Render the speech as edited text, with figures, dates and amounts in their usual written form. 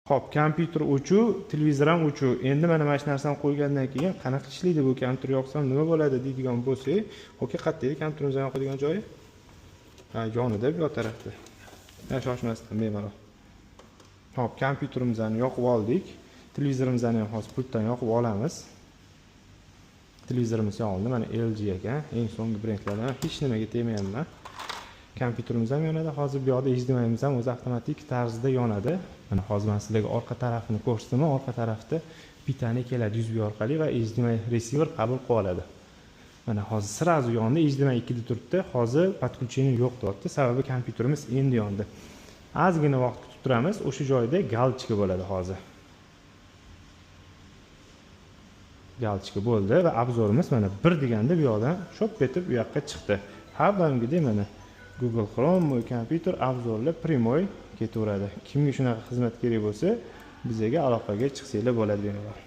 Xo'p, kompyuter o'chuv, televizor ham o'chuv. Endi mana mana shu narsani qo'ygandan keyin qanaqa ishlaydi bu kompyuter yoqsam nima bo'ladi deydigan bo'lsak, okey, qayerda edi kompyuterimizni yoqadigan joyi? Ha, yonida bu tarafda. Ha, shoshmasdan bemalol. Xo'p, kompyuterimizni yoqib oldik. Televizorimizni ham hozir pultdan yoqib olamiz. Televizorimiz yoqildi, mana LG ekan, eng so'nggi brendlardan, hech nimaga tegmayapman. Kompyuterimiz ham yonadi. Hozir bu yoqda HDMI'miz ham o'zi avtomatik tarzda yonadi. Mana hozir men sizlarga orqa tarafini ko'rsataman. Orqa tarafda pitani keladi USB orqali va HDMI receiver qabul qilib oladi. Mana hozir sirazu yondi, HDMI 2 da turibdi. Hozir podключение yo'q deyapti. Sababi kompyuterimiz endi yondi. Ozgina vaqt kutib turamiz. O'sha joyda galchka bo'ladi hozir. Galchka bo'ldi va obzorimiz mana bir deganda bu yoqdan shop etib bu yoqqa chiqdi. Har doimgidek mana Google Chrome, mo'y kompyuter, obzorlar primoy ketaveradi. Kimga shunaqa xizmat kerak bo'lsa, bizga aloqaga chiqsanglar bo'ladi bemalol.